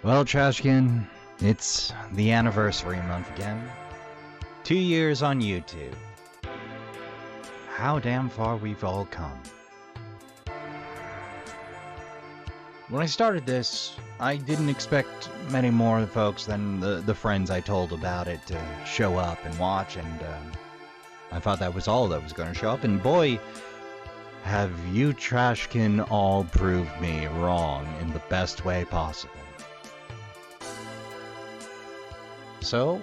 Well, Trashkin, it's the anniversary month again. 2 years on YouTube. How damn far we've all come. When I started this, I didn't expect many more folks than the friends I told about it to show up and watch, and I thought that was all that was going to show up, and boy, have you Trashkin all proved me wrong in the best way possible. So,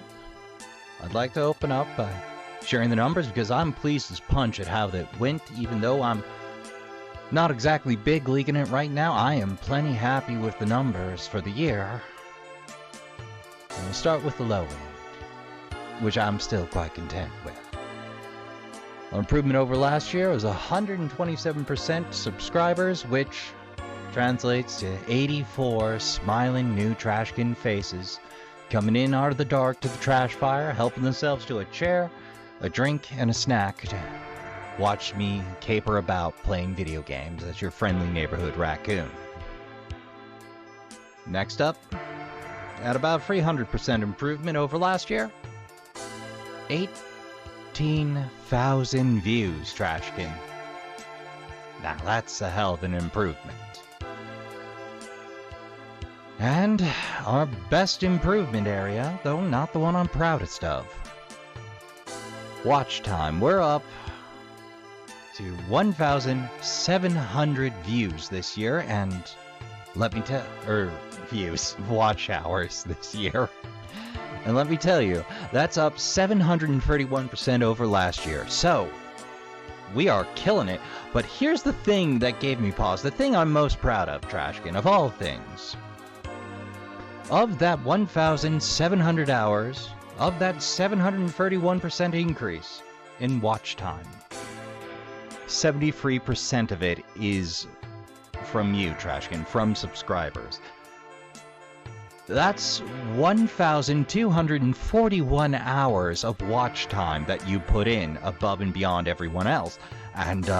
I'd like to open up by sharing the numbers because I'm pleased as punch at how that went, even though I'm not exactly big leaguing it right now. I am plenty happy with the numbers for the year. And we'll start with the low end, which I'm still quite content with. Our improvement over last year was 127% subscribers, which translates to 84 smiling new Trashkin faces coming in out of the dark to the trash fire, helping themselves to a chair, a drink, and a snack to watch me caper about playing video games as your friendly neighborhood raccoon. Next up, at about 300% improvement over last year, 18,000 views, Trashkin. Now that's a hell of an improvement. And our best improvement area, though not the one I'm proudest of. Watch time. We're up to 1,700 views this year, and let me tell, watch hours this year. And let me tell you, that's up 731% over last year. So, we are killing it. But here's the thing that gave me pause. The thing I'm most proud of, Trashkin, of all things. Of that 1,700 hours, of that 731% increase in watch time, 73% of it is from you, Trashkin, from subscribers. That's 1,241 hours of watch time that you put in above and beyond everyone else. And,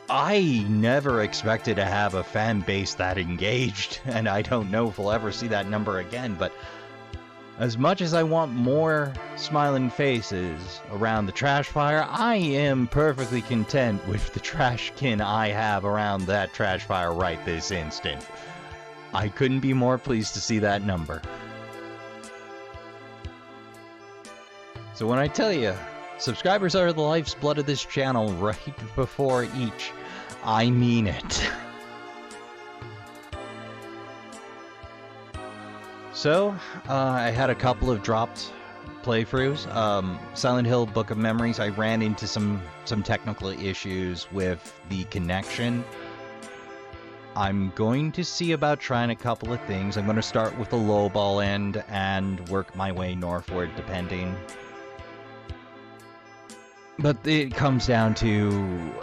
I never expected to have a fan base that engaged, and I don't know if we'll ever see that number again, but as much as I want more smiling faces around the trash fire, I am perfectly content with the Trashkin I have around that trash fire right this instant. I couldn't be more pleased to see that number. So when I tell you, subscribers are the life's blood of this channel right before each, I mean it. So, I had a couple of dropped playthroughs. Silent Hill Book of Memories, I ran into some technical issues with the connection. I'm going to see about trying a couple of things. I'm going to start with the low ball end and work my way northward depending. But it comes down to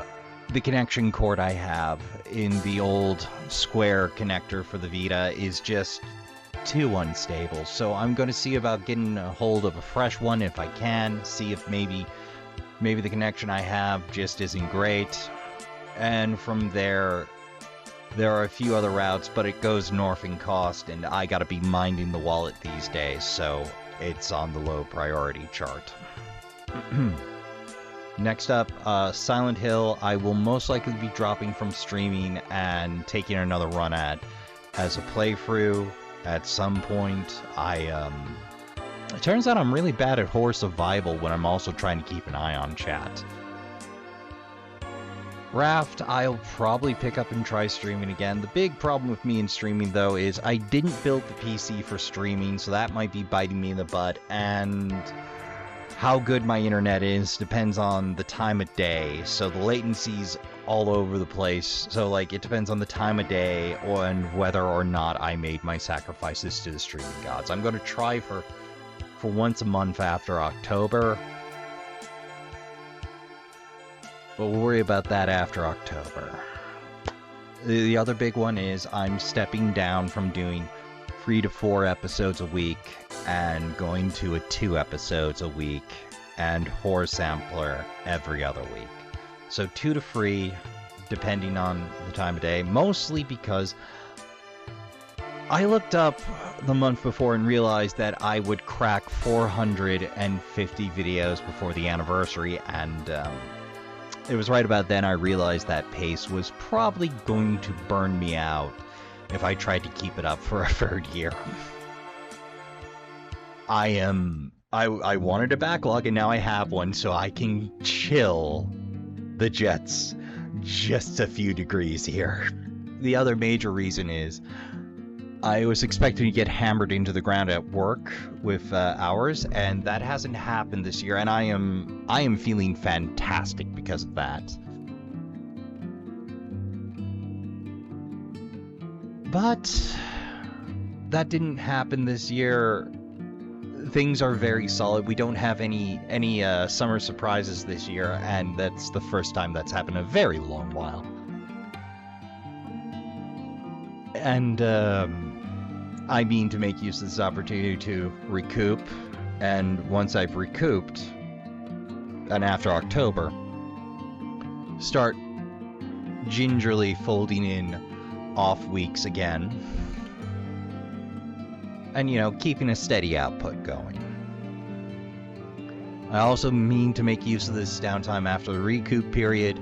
the connection cord I have in the old square connector for the Vita is just too unstable. So I'm going to see about getting a hold of a fresh one if I can. See if maybe the connection I have just isn't great. And from there are a few other routes, but it goes north in cost, and I gotta be minding the wallet these days, so it's on the low priority chart. Next up, Silent Hill, I will most likely be dropping from streaming and taking another run at as a playthrough at some point. It turns out I'm really bad at horror survival when I'm also trying to keep an eye on chat. Raft, I'll probably pick up and try streaming again. The big problem with me in streaming, though, is I didn't build the PC for streaming, so that might be biting me in the butt, and how good my internet is depends on the time of day, so the latency's all over the place, so, like, it depends on the time of day and whether or not I made my sacrifices to the streaming gods. I'm going to try for once a month after October, but we'll worry about that after October. The other big one is I'm stepping down from doing 3 to 4 episodes a week and going to a 2 episodes a week and horror sampler every other week. So 2 to 3, depending on the time of day, mostly because I looked up the month before and realized that I would crack 450 videos before the anniversary, and it was right about then I realized that pace was probably going to burn me out if I tried to keep it up for a third year. I wanted a backlog, and now I have one, so I can chill the jets just a few degrees here. The other major reason is I was expecting to get hammered into the ground at work with hours, and that hasn't happened this year, and I am feeling fantastic because of that. But that didn't happen this year. Things are very solid. We don't have any summer surprises this year, and that's the first time that's happened in a very long while. And I mean to make use of this opportunity to recoup, and once I've recouped, and after October, start gingerly folding in off weeks again, and, you know, keeping a steady output going. I also mean to make use of this downtime after the recoup period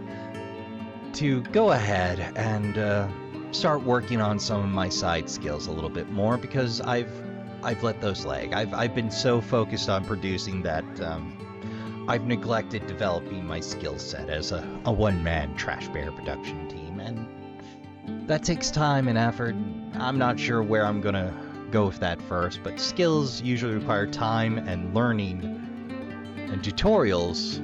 to go ahead and start working on some of my side skills a little bit more, because I've let those lag. I've been so focused on producing that I've neglected developing my skill set as a one-man Trash Bear production team, and that takes time and effort. I'm not sure where I'm gonna go with that first, but skills usually require time and learning and tutorials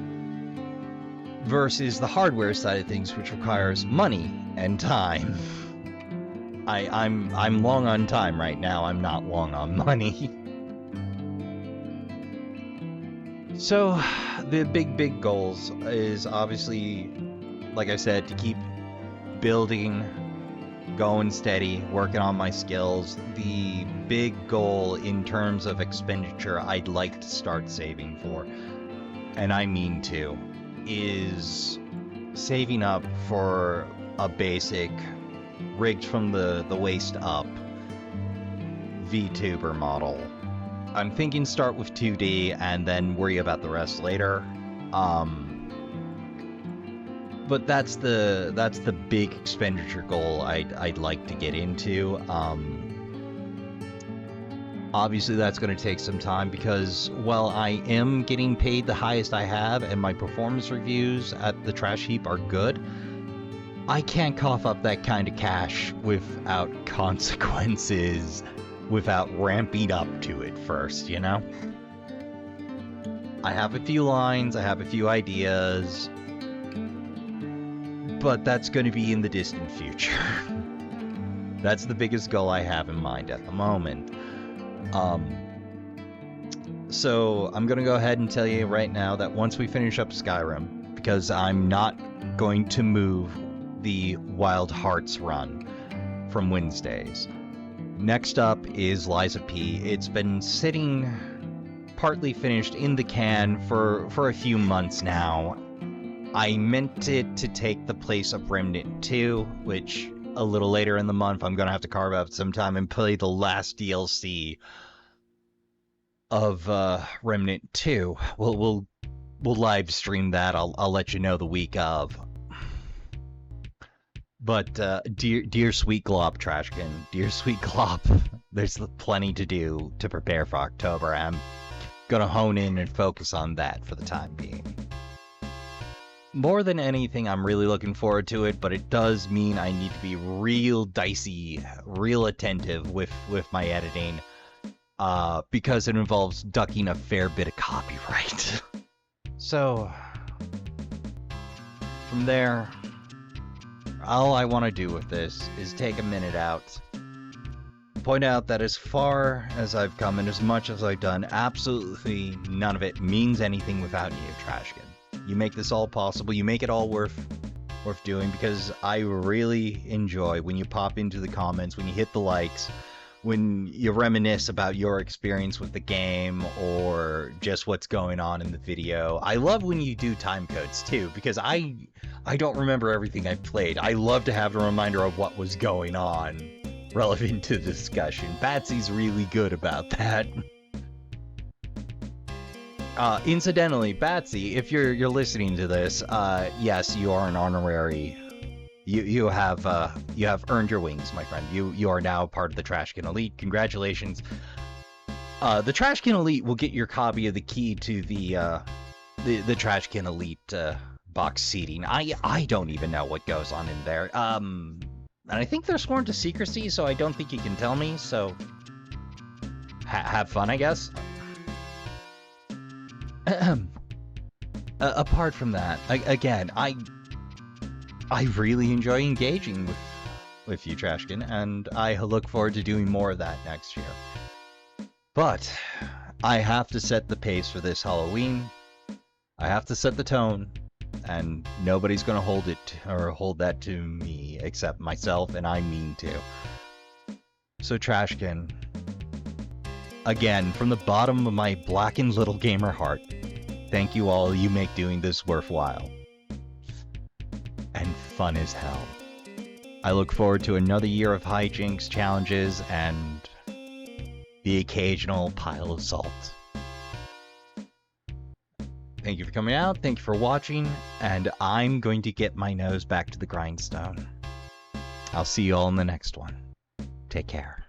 versus the hardware side of things, which requires money and time. I'm long on time right now. I'm not long on money. So the big goals is obviously, like I said, to keep building, going steady, working on my skills. The big goal in terms of expenditure I'd like to start saving for, and I mean to, is saving up for a basic rigged from the waist up VTuber model. I'm thinking start with 2D and then worry about the rest later. But that's the big expenditure goal I'd like to get into. Obviously that's going to take some time, because while I am getting paid the highest I have and my performance reviews at the Trash Heap are good, I can't cough up that kind of cash without consequences, without ramping up to it first, you know? I have a few lines, I have a few ideas, but that's going to be in the distant future. That's the biggest goal I have in mind at the moment. So I'm going to go ahead and tell you right now that once we finish up Skyrim, because I'm not going to move the Wild Hearts run from Wednesdays. Next up is Liza P. It's been sitting partly finished in the can for a few months now. I meant it to take the place of Remnant 2, which a little later in the month I'm gonna have to carve out some time and play the last DLC of Remnant 2. We'll live stream that. I'll let you know the week of. But dear sweet Glop, Trashkin, dear sweet Glop, there's plenty to do to prepare for October. I'm gonna hone in and focus on that for the time being. More than anything, I'm really looking forward to it, but it does mean I need to be real dicey, real attentive with my editing, because it involves ducking a fair bit of copyright. So, from there, all I want to do with this is take a minute out, point out that as far as I've come and as much as I've done, absolutely none of it means anything without you, Trashkin. You make this all possible. You make it all worth doing, because I really enjoy when you pop into the comments, when you hit the likes, when you reminisce about your experience with the game or just what's going on in the video. I love when you do time codes too, because I don't remember everything I've played. I love to have a reminder of what was going on relevant to the discussion. Batsy's really good about that. Incidentally, Batsy, if you're listening to this, yes, you are an honorary. You have earned your wings, my friend. You are now part of the Trashkin Elite. Congratulations. The Trashkin Elite will get your copy of the key to the Trashkin Elite box seating. I don't even know what goes on in there. And I think they're sworn to secrecy, so I don't think you can tell me. So have fun, I guess. Apart from that, again, I really enjoy engaging with you, Trashkin, and I look forward to doing more of that next year. But I have to set the pace for this Halloween. I have to set the tone, and nobody's gonna hold that to me except myself, and I mean to. So Trashkin, again, from the bottom of my blackened little gamer heart, thank you all. You make doing this worthwhile. And fun as hell. I look forward to another year of hijinks, challenges, and the occasional pile of salt. Thank you for coming out, thank you for watching, and I'm going to get my nose back to the grindstone. I'll see you all in the next one. Take care.